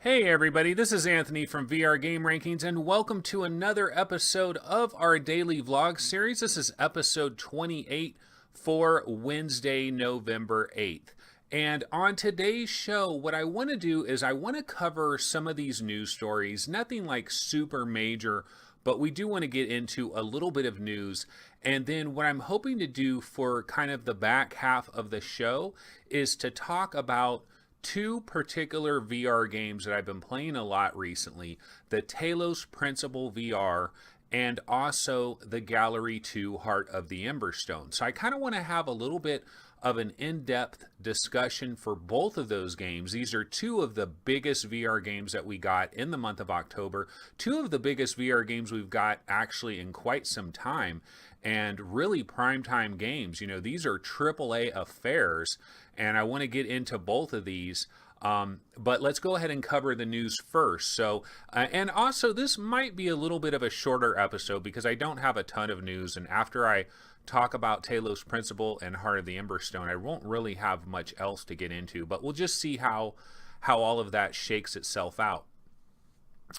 Hey everybody, this is Anthony from VR Game Rankings, and welcome to another episode of our daily vlog series. This is episode 28 for Wednesday, November 8th. And on today's show, what I want to do is I want to cover some of these news stories, nothing like super major, but we do want to get into a little bit of news. And then what I'm hoping to do for kind of the back half of the show is to talk about two particular VR games that I've been playing a lot recently, the Talos Principle VR and also the Gallery 2 Heart of the Emberstone. So I kind of want to have a little bit of an in-depth discussion for both of those games. These are two of the biggest VR games that we got in the month of October, two of the biggest VR games we've got actually in quite some time, and really primetime games. You know, these are AAA affairs, and I want to get into both of these. But let's go ahead and cover the news first. So, and also this might be a little bit of a shorter episode because I don't have a ton of news, and after I talk about Talos Principle and Heart of the Emberstone, I won't really have much else to get into, but we'll just see how all of that shakes itself out.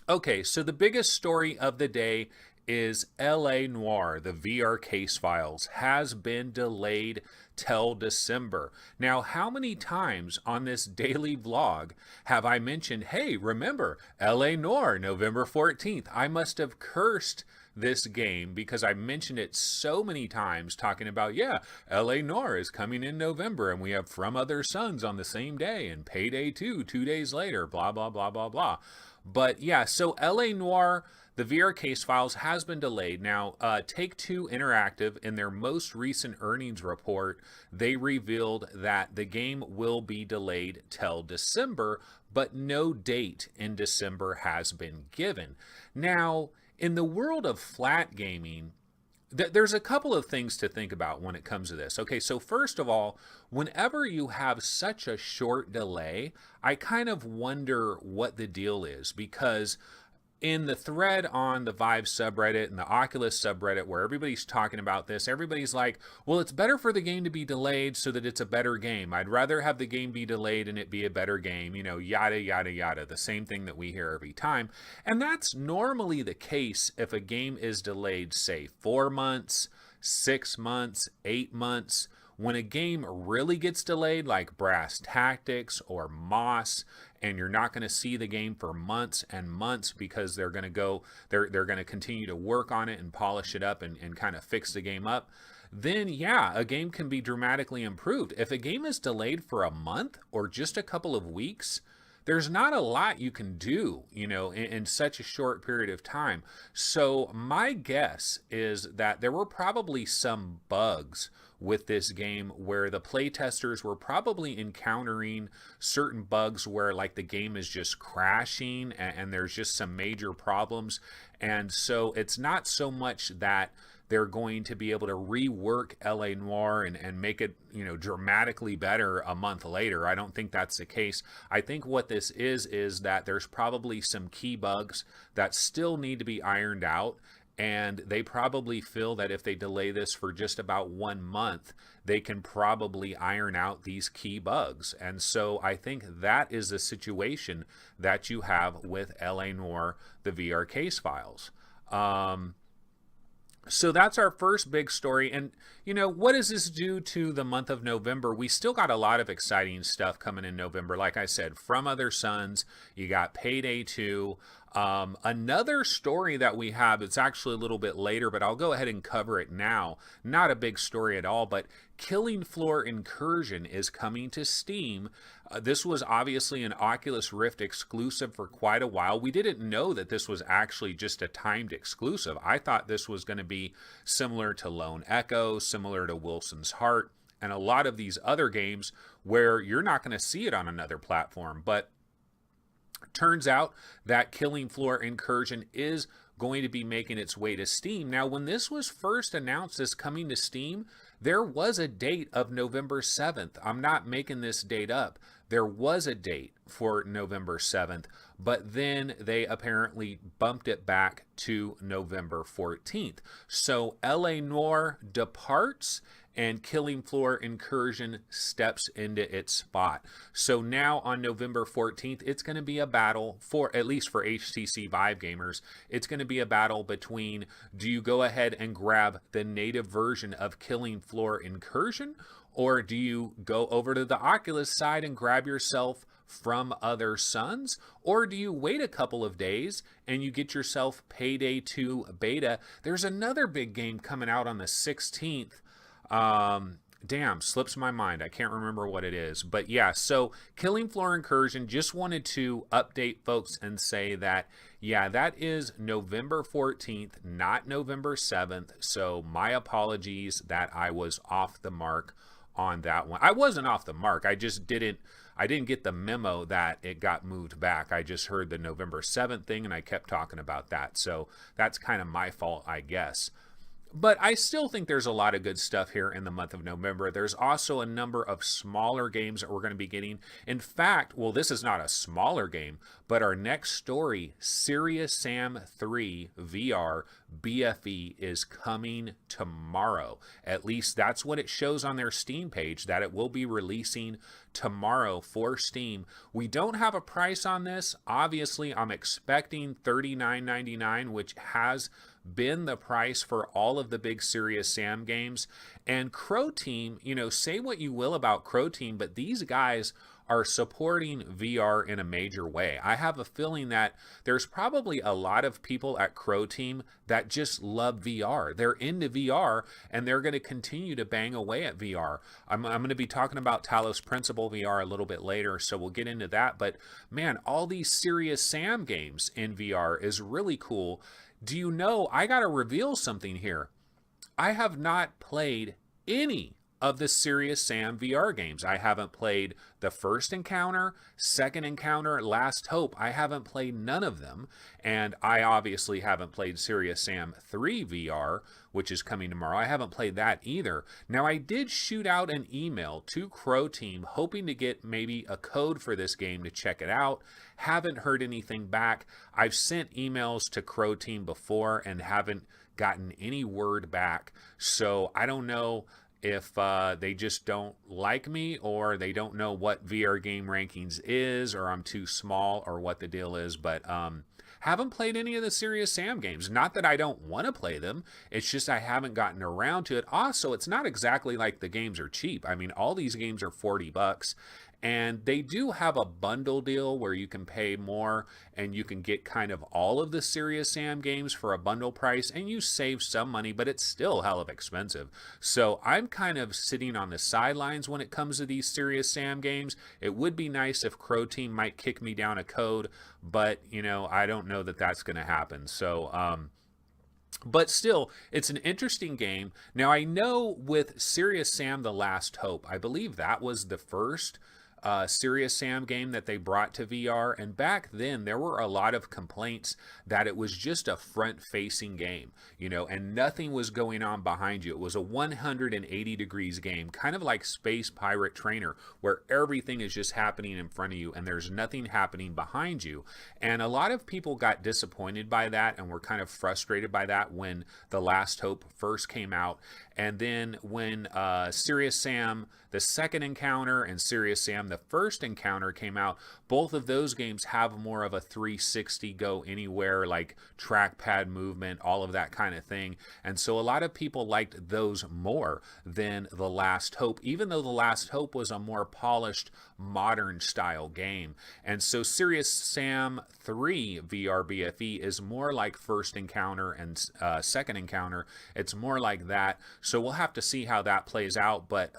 Okay, so the biggest story of the day is LA Noire, the VR case files, has been delayed till December. Now, how many times on this daily vlog have I mentioned, hey, remember, LA Noire, November 14th? I must have cursed this game because I mentioned it so many times talking about, yeah, LA Noire is coming in November and we have From Other Suns on the same day and Payday 2 2 days later, blah, blah, blah, blah, blah. But yeah, so LA Noire, the VR case files, has been delayed. Now, Take-Two Interactive, in their most recent earnings report, they revealed that the game will be delayed till December, but no date in December has been given. Now, in the world of flat gaming, there's a couple of things to think about when it comes to this. Okay, so first of all, whenever you have such a short delay, I kind of wonder what the deal is, because in the thread on the Vive subreddit and the Oculus subreddit where everybody's talking about this, everybody's like, well, it's better for the game to be delayed so that it's a better game. I'd rather have the game be delayed and it be a better game, you know, yada, yada, yada. The same thing that we hear every time. And that's normally the case if a game is delayed, say, 4 months, 6 months, 8 months. When a game really gets delayed, like Brass Tactics or Moss, and you're not going to see the game for months and months because they're going to continue to work on it and polish it up and kind of fix the game up, then yeah, a game can be dramatically improved. If a game is delayed for a month or just a couple of weeks, there's not a lot you can do, you know, in such a short period of time. So my guess is that there were probably some bugs with this game where the playtesters were probably encountering certain bugs where like the game is just crashing and there's just some major problems. And so it's not so much that they're going to be able to rework LA Noire and make it, you know, dramatically better a month later. I don't think that's the case. I think what this is that there's probably some key bugs that still need to be ironed out. And they probably feel that if they delay this for just about 1 month, they can probably iron out these key bugs. And so I think that is the situation that you have with LA Noire, the VR case files. So that's our first big story. And, you know, what does this do to the month of November? We still got a lot of exciting stuff coming in November. Like I said, From Other Suns, you got Payday 2. Another story that we have, it's actually a little bit later, but I'll go ahead and cover it now. Not a big story at all, but Killing Floor Incursion is coming to Steam. This was obviously an Oculus Rift exclusive for quite a while. We didn't know that this was actually just a timed exclusive. I thought this was going to be similar to Lone Echo, similar to Wilson's Heart, and a lot of these other games where you're not going to see it on another platform. But turns out that Killing Floor Incursion is going to be making its way to Steam. Now, when this was first announced as coming to Steam, there was a date of November 7th. I'm not making this date up. There was a date for November 7th, but then they apparently bumped it back to November 14th. So LA Noire departs and Killing Floor Incursion steps into its spot. So now on November 14th, it's going to be a battle for, at least for HTC Vive gamers, it's going to be a battle between, do you go ahead and grab the native version of Killing Floor Incursion, or do you go over to the Oculus side and grab yourself From Other Suns, or do you wait a couple of days and you get yourself Payday 2 beta? There's another big game coming out on the 16th. Damn, slips my mind. I can't remember what it is. But yeah, so Killing Floor Incursion, just wanted to update folks and say that, yeah, that is November 14th, not November 7th. So my apologies that I was off the mark on that one. I wasn't off the mark. I didn't get the memo that it got moved back. I just heard the November 7th thing and I kept talking about that. So that's kind of my fault, I guess. But I still think there's a lot of good stuff here in the month of November. There's also a number of smaller games that we're going to be getting. In fact, well, this is not a smaller game, but our next story, Serious Sam 3 VR BFE, is coming tomorrow. At least that's what it shows on their Steam page, that it will be releasing tomorrow for Steam. We don't have a price on this. Obviously, I'm expecting $39.99, which has been the price for all of the big Serious Sam games. And Crow Team, you know, say what you will about Crow Team, but these guys are supporting VR in a major way. I have a feeling that there's probably a lot of people at Crow Team that just love VR. They're into VR and they're going to continue to bang away at VR. I'm going to be talking about Talos Principle VR a little bit later, so we'll get into that. But man, all these Serious Sam games in VR is really cool. Do you know, I got to reveal something here. I have not played any of the Serious Sam VR games. I haven't played the first encounter, second encounter, Last Hope. I haven't played none of them. And I obviously haven't played Serious Sam 3 VR, which is coming tomorrow. I haven't played that either. Now, I did shoot out an email to Crow Team hoping to get maybe a code for this game to check it out. Haven't heard anything back. I've sent emails to Crow Team before and haven't gotten any word back. So I don't know if they just don't like me, or they don't know what VR Game Rankings is, or I'm too small, or what the deal is. But haven't played any of the Serious Sam games. Not that I don't want to play them, it's just I haven't gotten around to it. Also, it's not exactly like the games are cheap. I mean, all these games are $40, and they do have a bundle deal where you can pay more and you can get kind of all of the Serious Sam games for a bundle price, and you save some money, but it's still hell of expensive. So I'm kind of sitting on the sidelines when it comes to these Serious Sam games. It would be nice if Crow Team might kick me down a code, but you know, I don't know that that's going to happen. So but still, it's an interesting game. Now, I know with Serious Sam The Last Hope, I believe that was the first Serious Sam game that they brought to VR, and back then there were a lot of complaints that it was just a front-facing game, you know, and nothing was going on behind you. It was a 180 degrees game, kind of like Space Pirate Trainer, where everything is just happening in front of you and there's nothing happening behind you. And a lot of people got disappointed by that and were kind of frustrated by that when The Last Hope first came out. And then when Serious Sam The Second Encounter and Serious Sam The First Encounter came out, both of those games have more of a 360 go anywhere, like trackpad movement, all of that kind of thing. And so a lot of people liked those more than The Last Hope, even though The Last Hope was a more polished, modern style game. And so Serious Sam 3 VR BFE is more like First Encounter and Second Encounter. It's more like that. So we'll have to see how that plays out. But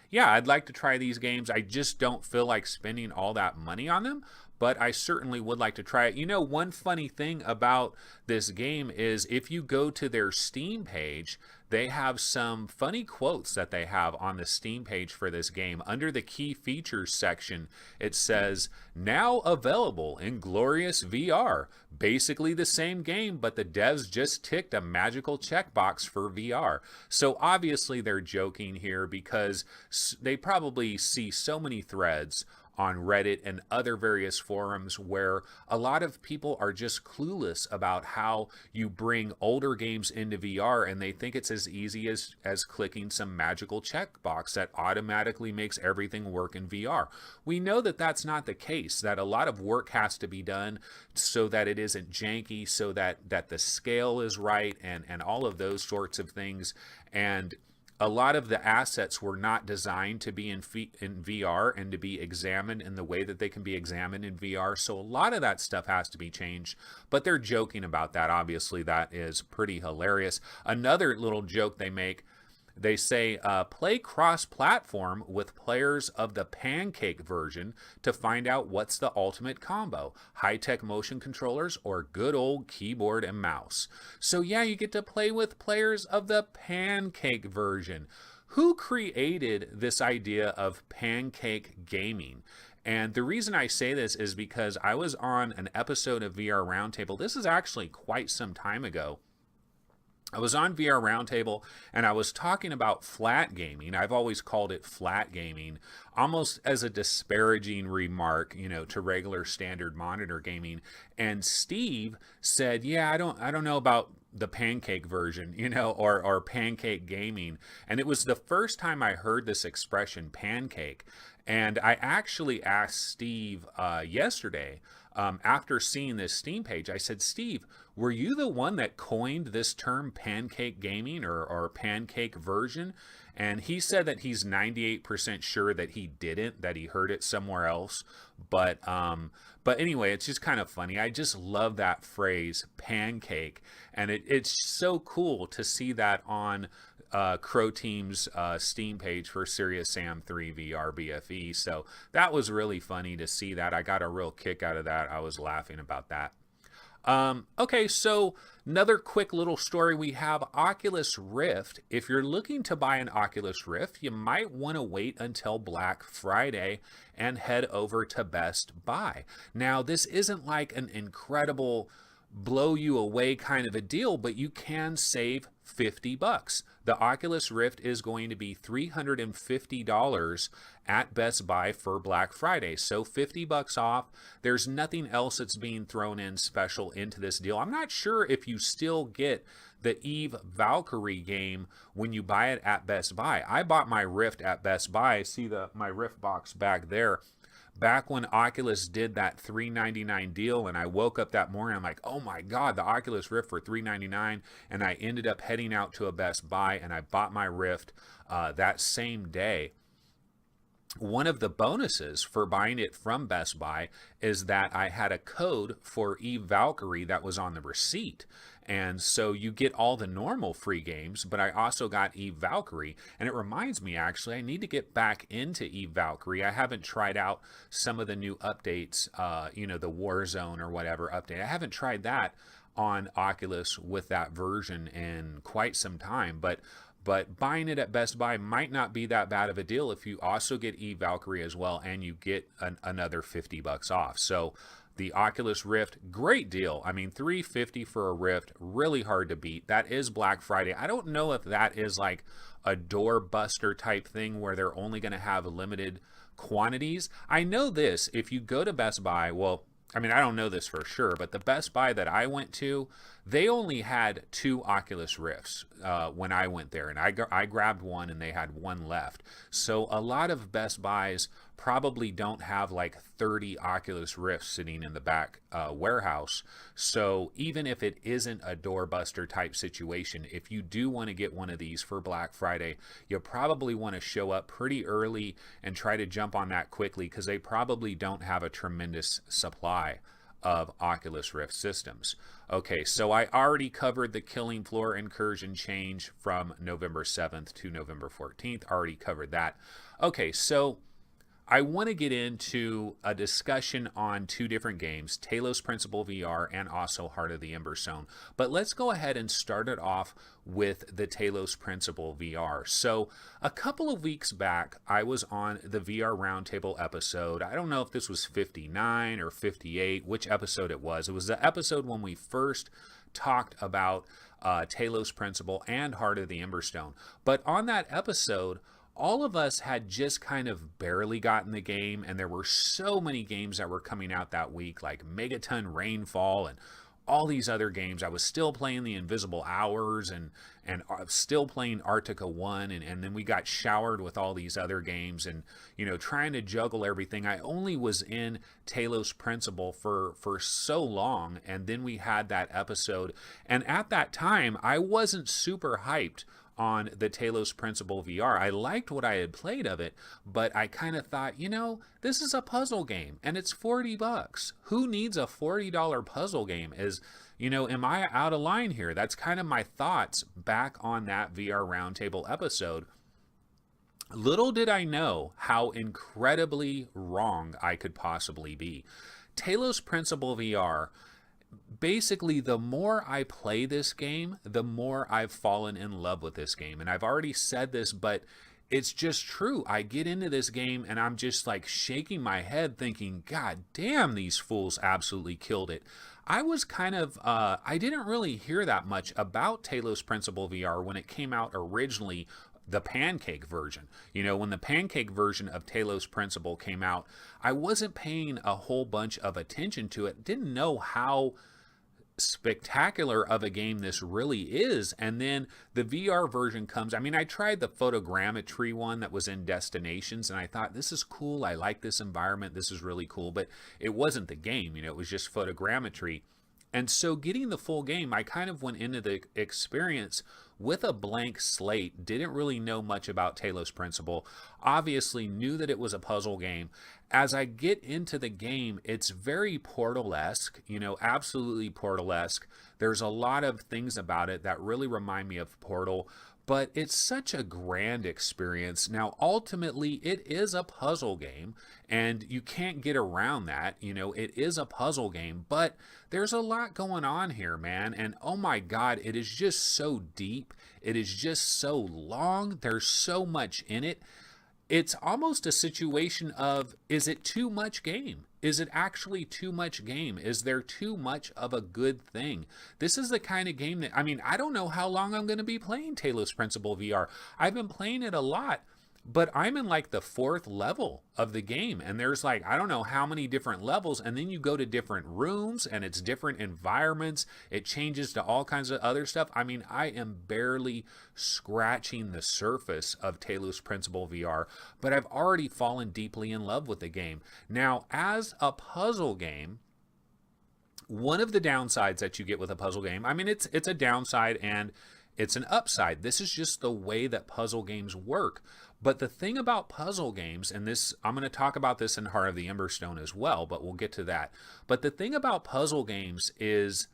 yeah, I'd like to try these games. I just don't feel like spending all that money on them, but I certainly would like to try it. You know, one funny thing about this game is if you go to their Steam page, they have some funny quotes that they have on the Steam page for this game. Under the key features section, it says, "Now available in glorious VR. Basically the same game, but the devs just ticked a magical checkbox for VR." So obviously they're joking here because they probably see so many threads on Reddit and other various forums where a lot of people are just clueless about how you bring older games into VR, and they think it's as easy as clicking some magical checkbox that automatically makes everything work in VR. We know that that's not the case, that a lot of work has to be done so that it isn't janky, so that the scale is right, and all of those sorts of things. And a lot of the assets were not designed to be in VR and to be examined in the way that they can be examined in VR. So a lot of that stuff has to be changed, but they're joking about that. Obviously, that is pretty hilarious. Another little joke they make, they say, play cross-platform with players of the pancake version to find out what's the ultimate combo, high-tech motion controllers or good old keyboard and mouse. So yeah, you get to play with players of the pancake version. Who created this idea of pancake gaming? And the reason I say this is because I was on an episode of VR Roundtable. This is actually quite some time ago. I was on VR Roundtable and I was talking about flat gaming. I've always called it flat gaming, almost as a disparaging remark, to regular standard monitor gaming. And Steve said, "Yeah, I don't know about the pancake version, or pancake gaming." And it was the first time I heard this expression, pancake. And I actually asked Steve yesterday, after seeing this Steam page, I said, "Steve, were you the one that coined this term pancake gaming or pancake version?" And he said that he's 98% sure that he didn't, that he heard it somewhere else. But anyway, it's just kind of funny. I just love that phrase, pancake. And it's so cool to see that on Crow Team's Steam page for Serious Sam 3 VR BFE. So that was really funny to see that. I got a real kick out of that. I was laughing about that. Okay, so another quick little story. We have Oculus Rift. If you're looking to buy an Oculus Rift, you might want to wait until Black Friday and head over to Best Buy. Now, this isn't like an incredible blow you away kind of a deal, but you can save $50. The Oculus Rift is going to be $350 at Best Buy for Black Friday. So $50 off. There's nothing else that's being thrown in special into this deal. I'm not sure if you still get the Eve Valkyrie game when you buy it at Best Buy. I bought my Rift at Best Buy. See my Rift box back there. Back when Oculus did that $399 deal, and I woke up that morning, I'm like, oh my God, the Oculus Rift for $399, and I ended up heading out to a Best Buy, and I bought my Rift that same day. One of the bonuses for buying it from Best Buy is that I had a code for Eve Valkyrie that was on the receipt. And so you get all the normal free games, but I also got Eve Valkyrie. And it reminds me, actually, I need to get back into Eve Valkyrie. I haven't tried out some of the new updates, the Warzone or whatever update. I haven't tried that on Oculus with that version in quite some time. But buying it at Best Buy might not be that bad of a deal if you also get Eve Valkyrie as well, and you get another $50 off. So the Oculus Rift, great deal. I mean, $350 for a Rift, really hard to beat. That is Black Friday. I don't know if that is like a doorbuster type thing where they're only going to have limited quantities. I know this, if you go to Best Buy, well, I mean, I don't know this for sure, but the Best Buy that I went to, they only had 2 Oculus Rifts when I went there, and I grabbed one and they had one left. So a lot of Best Buys probably don't have like 30 Oculus Rifts sitting in the back warehouse. So even if it isn't a doorbuster type situation, if you do want to get one of these for Black Friday, you probably want to show up pretty early and try to jump on that quickly, because they probably don't have a tremendous supply of Oculus Rift systems. Okay, so I already covered the Killing Floor incursion change from November 7th to November 14th. Already covered that. Okay, so I want to get into a discussion on 2 different games, Talos Principle VR and also Heart of the Emberstone. But let's go ahead and start it off with the Talos Principle VR. So a couple of weeks back, I was on the VR Roundtable episode. I don't know if this was 59 or 58, which episode it was. It was the episode when we first talked about Talos Principle and Heart of the Emberstone. But on that episode, all of us had just kind of barely gotten the game, and there were so many games that were coming out that week, like Megaton Rainfall and all these other games. I was still playing the Invisible Hours and still playing Arctica 1, and then we got showered with all these other games, and trying to juggle everything. I only was in Talos Principle for so long, and then we had that episode, and at that time I wasn't super hyped on the Talos Principle VR. I liked what I had played of it, but I kind of thought, this is a puzzle game and it's $40. Who needs a $40 puzzle game? Am I out of line here? That's kind of my thoughts back on that VR Roundtable episode. Little did I know how incredibly wrong I could possibly be. Talos Principle VR, basically, the more I play this game, the more I've fallen in love with this game. And I've already said this, but it's just true. I get into this game and I'm just like shaking my head thinking, God damn, these fools absolutely killed it. I was kind of, I didn't really hear that much about Talos Principle VR when it came out originally, the pancake version. When the pancake version of Talos Principle came out, I wasn't paying a whole bunch of attention to it. Didn't know how spectacular of a game this really is. And then the VR version comes. I mean, I tried the photogrammetry one that was in Destinations, and I thought, this is cool. I like this environment. This is really cool. But it wasn't the game. It was just photogrammetry. And so getting the full game, I kind of went into the experience with a blank slate, didn't really know much about Talos Principle, obviously knew that it was a puzzle game. As I get into the game, it's very Portal-esque, absolutely Portal-esque. There's a lot of things about it that really remind me of Portal, but it's such a grand experience. Now, ultimately, it is a puzzle game, and you can't get around that. It is a puzzle game, but there's a lot going on here, man. And oh my God, it is just so deep. It is just so long. There's so much in it. It's almost a situation of, is it too much game? Is it actually too much game? Is there too much of a good thing? This is the kind of game that, I don't know how long I'm going to be playing Talos Principle VR. I've been playing it a lot, but I'm in like the 4th level of the game, and there's like, I don't know how many different levels, and then you go to different rooms and it's different environments. It changes to all kinds of other stuff. I am barely scratching the surface of Talos Principle VR, but I've already fallen deeply in love with the game. Now, as a puzzle game, one of the downsides that you get with a puzzle game, it's a downside and it's an upside. This is just the way that puzzle games work. But the thing about puzzle games, and this, I'm going to talk about this in Heart of the Emberstone as well, but we'll get to that. But the thing about puzzle games is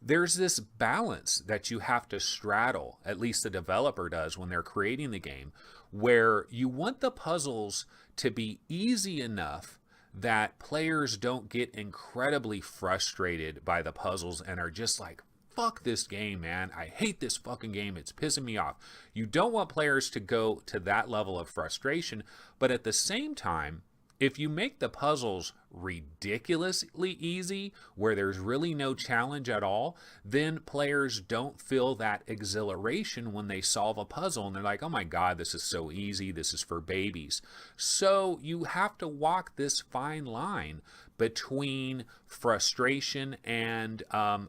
there's this balance that you have to straddle, at least the developer does when they're creating the game, where you want the puzzles to be easy enough that players don't get incredibly frustrated by the puzzles and are just like, fuck this game, man. I hate this fucking game. It's pissing me off. You don't want players to go to that level of frustration, but at the same time, if you make the puzzles ridiculously easy, where there's really no challenge at all, then players don't feel that exhilaration when they solve a puzzle and they're like, oh my God, this is so easy. This is for babies. So you have to walk this fine line between frustration and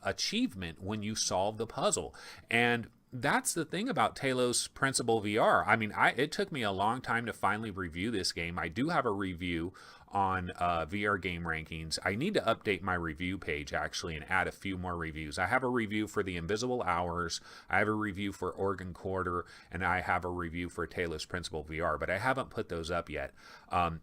achievement when you solve the puzzle. And that's the thing about Talos Principle VR. It took me a long time to finally review this game. I do have a review on VR Game Rankings. I need to update my review page, actually, and add a few more reviews. I have a review for the Invisible Hours, I have a review for Organ Quarter, and I have a review for Talos Principle VR, but I haven't put those up yet.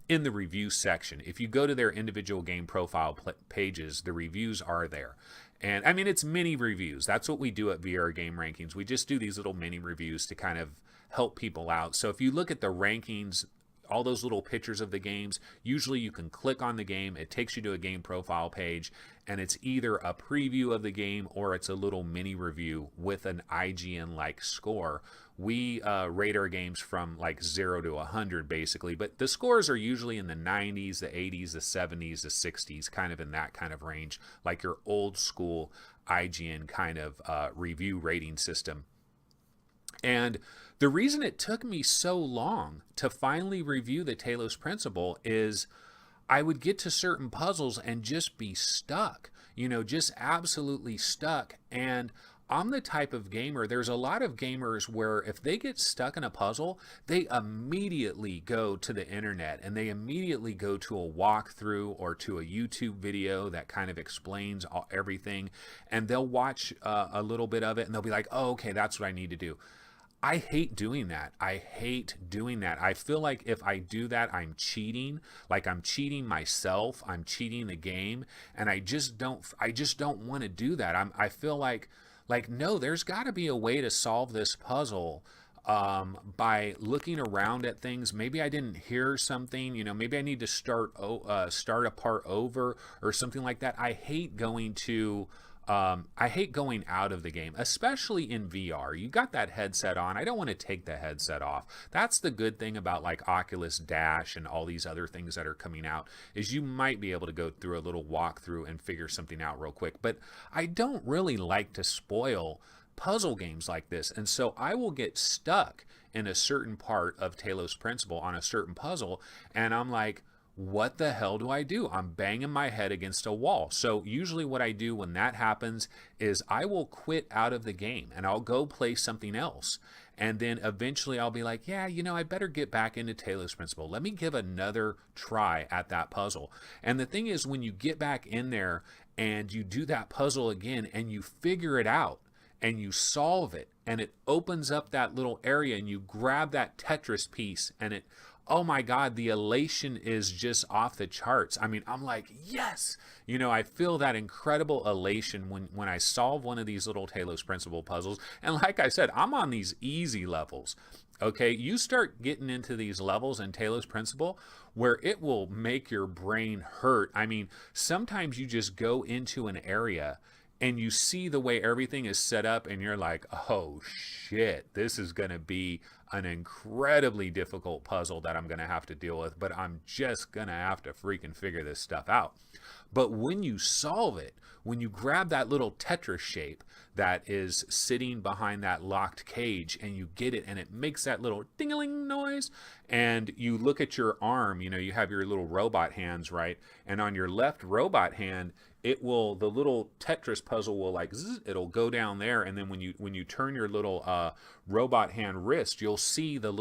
In the review section, if you go to their individual game profile pages, the reviews are there. And it's mini reviews. That's what we do at VR Game Rankings. We just do these little mini reviews to kind of help people out. So if you look at the rankings, all those little pictures of the games, usually you can click on the game, it takes you to a game profile page, and it's either a preview of the game or it's a little mini review with an IGN-like score. We rate our games from like 0 to 100 basically, but the scores are usually in the 90s, the 80s, the 70s, the 60s, kind of in that kind of range, like your old school IGN kind of review rating system. And the reason it took me so long to finally review the Talos Principle is I would get to certain puzzles and just be stuck, just absolutely stuck. And I'm the type of gamer, there's a lot of gamers where if they get stuck in a puzzle, they immediately go to the internet and they immediately go to a walkthrough or to a YouTube video that kind of explains everything. And they'll watch a little bit of it and they'll be like, oh, okay, that's what I need to do. I hate doing that. I hate doing that. I feel like if I do that, I'm cheating. Like I'm cheating myself. I'm cheating the game, and I just don't want to do that. I feel like no, there's got to be a way to solve this puzzle by looking around at things. Maybe I didn't hear something. Maybe I need to start a part over or something like that. I hate going out of the game, especially in VR. You got that headset on. I don't want to take the headset off. That's the good thing about like Oculus Dash and all these other things that are coming out, is you might be able to go through a little walkthrough and figure something out real quick. But I don't really like to spoil puzzle games like this. And so I will get stuck in a certain part of Talos Principle on a certain puzzle, and I'm like, what the hell do I do? I'm banging my head against a wall. So usually what I do when that happens is I will quit out of the game and I'll go play something else. And then eventually I'll be like, yeah, I better get back into Talos Principle. Let me give another try at that puzzle. And the thing is, when you get back in there and you do that puzzle again and you figure it out and you solve it and it opens up that little area and you grab that Tetris piece and it, oh my God, the elation is just off the charts. I mean, I'm like, yes! I feel that incredible elation when I solve one of these little Talos Principle puzzles. And like I said, I'm on these easy levels. Okay, you start getting into these levels in Talos Principle where it will make your brain hurt. I mean, sometimes you just go into an area and you see the way everything is set up and you're like, oh shit, this is going to be an incredibly difficult puzzle that I'm going to have to deal with, but I'm just going to have to freaking figure this stuff out. But when you solve it, when you grab that little Tetris shape that is sitting behind that locked cage and you get it and it makes that little ding-a-ling noise, and you look at your arm, you have your little robot hands, right? And on your left robot hand, the little Tetris puzzle will like, it'll go down there, and then when you turn your little robot hand wrist, you'll see the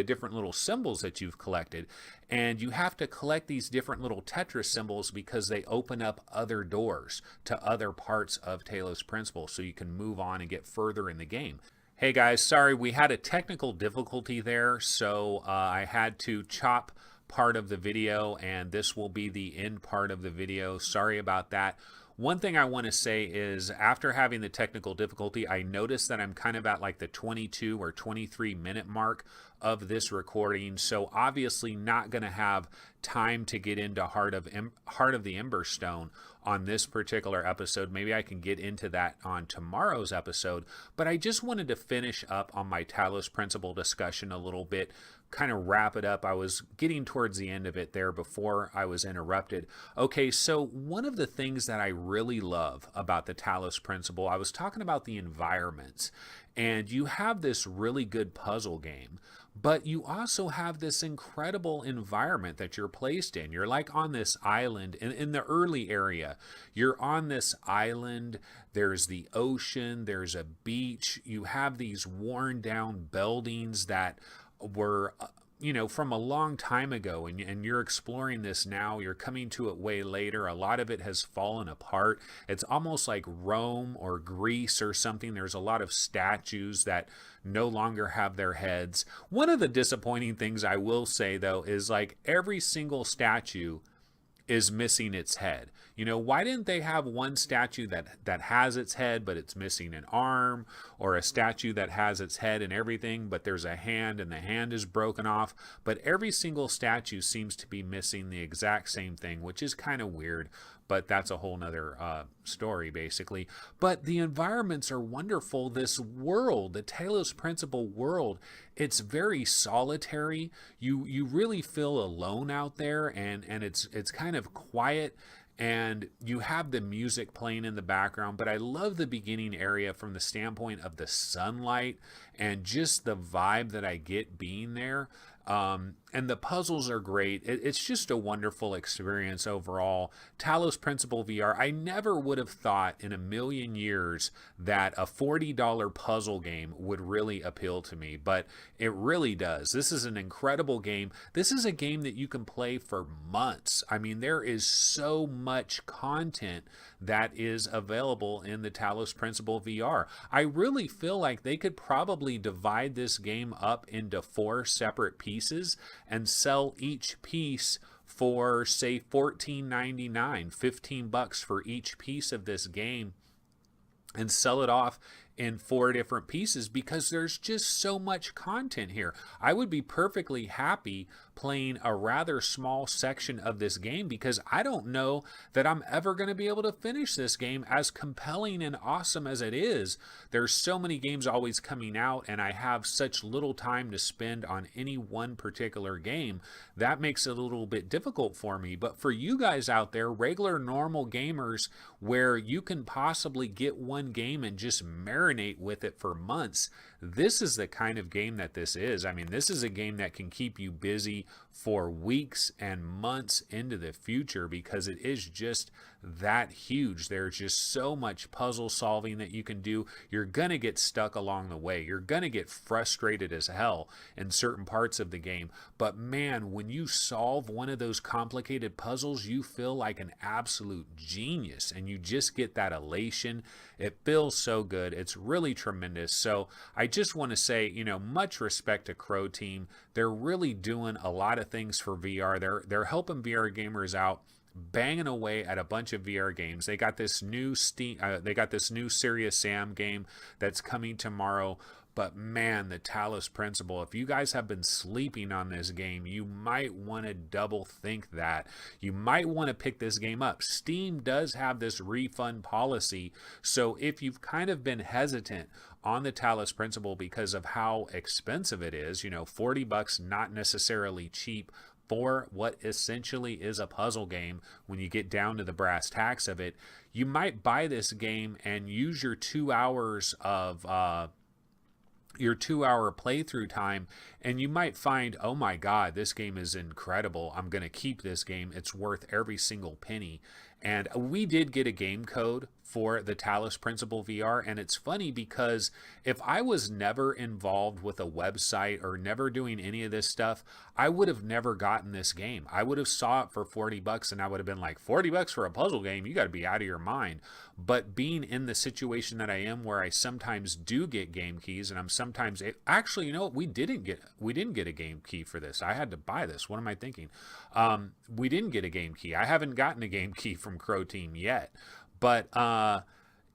different little symbols that you've collected, and you have to collect these different little Tetris symbols because they open up other doors to other parts of Talos Principle, so you can move on and get further in the game. Hey guys, sorry, we had a technical difficulty there, so I had to chop part of the video, and this will be the end part of the video. Sorry about that. One thing I want to say is, after having the technical difficulty, I noticed that I'm kind of at like the 22 or 23 minute mark of this recording, so obviously not going to have time to get into Heart of the Emberstone on this particular episode. Maybe I can get into that on tomorrow's episode, but I just wanted to finish up on my Talos Principle discussion a little bit, kind of wrap it up. I was getting towards the end of it there before I was interrupted. Okay, so one of the things that I really love about the Talos Principle, I was talking about the environments, and you have this really good puzzle game, but you also have this incredible environment that you're placed in. You're like on this island in the early area. You're on this island. There's the ocean. There's a beach. You have these worn down buildings that were from a long time ago, and you're exploring this now. You're coming to it way later. A lot of it has fallen apart. It's almost like Rome or Greece or something. There's a lot of statues that no longer have their heads. One of the disappointing things I will say, though, is like every single statue is missing its head. Why didn't they have one statue that has its head but it's missing an arm, or a statue that has its head and everything but there's a hand and the hand is broken off? But every single statue seems to be missing the exact same thing, which is kind of weird, but that's a whole nother story basically. But the environments are wonderful. This world, the Talos Principle world, it's very solitary. You really feel alone out there, and it's kind of quiet. and you have the music playing in the background. But I love the beginning area from the standpoint of the sunlight and just the vibe that I get being there. And the puzzles are great. It's just a wonderful experience overall. Talos Principle VR, I never would have thought in a million years that a $40 puzzle game would really appeal to me, but it really does. This is an incredible game. This is a game that you can play for months. I mean, there is so much content that is available in the Talos Principle VR. I really feel like they could probably divide this game up into 4 separate pieces and sell each piece for, say, $14.99, $15 for each piece of this game, and sell it off in 4 different pieces, because there's just so much content here. I would be perfectly happy playing a rather small section of this game, because I don't know that I'm ever going to be able to finish this game, as compelling and awesome as it is. There's so many games always coming out, and I have such little time to spend on any one particular game. That makes it a little bit difficult for me. But for you guys out there, regular normal gamers, where you can possibly get one game and just marinate with it for months, this is the kind of game that this is. I mean, this is a game that can keep you busy for weeks and months into the future, because it is just that huge. There's just so much puzzle solving that you can do. You're gonna get stuck along the way. You're gonna get frustrated as hell in certain parts of the game. But man, when you solve one of those complicated puzzles, you feel like an absolute genius, and you just get that elation. It feels so good. It's really tremendous. So I just want to say, much respect to Crow Team. They're really doing a lot of things for VR. They're helping VR gamers out, banging away at a bunch of VR games. They got this new Serious Sam game that's coming tomorrow. But man, the Talos Principle, if you guys have been sleeping on this game, you might want to double think that. You might want to pick this game up. Steam does have this refund policy, so if you've kind of been hesitant on the Talos Principle because of how expensive it is, $40, not necessarily cheap for what essentially is a puzzle game when you get down to the brass tacks of it, you might buy this game and use your 2 hours of your 2-hour playthrough time, and you might find, oh my god, this game is incredible. I'm going to keep this game. It's worth every single penny. And we did get a game code for the Talos Principle VR, and it's funny because if I was never involved with a website or never doing any of this stuff, I would have never gotten this game. I would have saw it for $40 and I would have been like, $40 for a puzzle game? You got to be out of your mind. But being in the situation that I am, where I sometimes do get game keys, and I'm sometimes actually, we didn't get a game key for this. I had to buy this. What am I thinking? We didn't get a game key. I haven't gotten a game key from Crow Team yet. But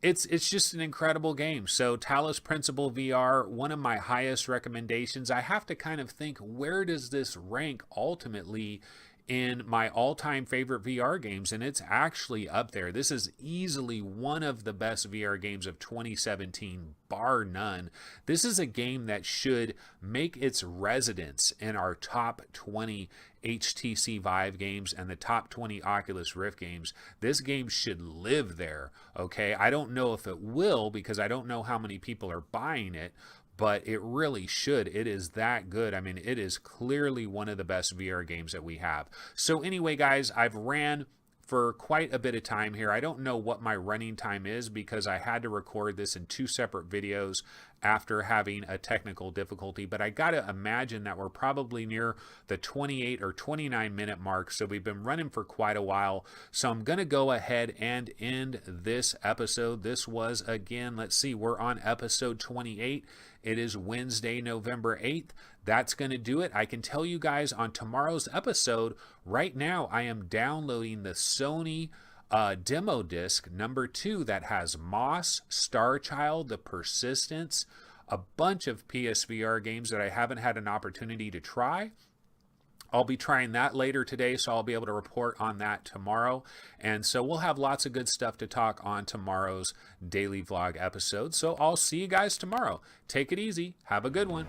it's just an incredible game. So Talos Principle VR, one of my highest recommendations. I have to kind of think, where does this rank ultimately in my all-time favorite VR games? And it's actually up there. This is easily one of the best VR games of 2017, bar none. This is a game that should make its residence in our top 20 HTC Vive games and the top 20 Oculus Rift games. This game should live there, okay? I don't know if it will, because I don't know how many people are buying it, but it really should. It is that good. I mean, it is clearly one of the best VR games that we have. So anyway, guys, I've ran for quite a bit of time here. I don't know what my running time is, because I had to record this in 2 separate videos after having a technical difficulty, but I gotta imagine that we're probably near the 28 or 29 minute mark, so we've been running for quite a while. So I'm gonna go ahead and end this episode. This was, again, let's see, we're on episode 28. It is Wednesday, November 8th. That's going to do it. I can tell you guys on tomorrow's episode, right now I am downloading the Sony demo disc number 2 that has Moss, Starchild, The Persistence, a bunch of PSVR games that I haven't had an opportunity to try. I'll be trying that later today, so I'll be able to report on that tomorrow. And so we'll have lots of good stuff to talk on tomorrow's daily vlog episode. So I'll see you guys tomorrow. Take it easy. Have a good one.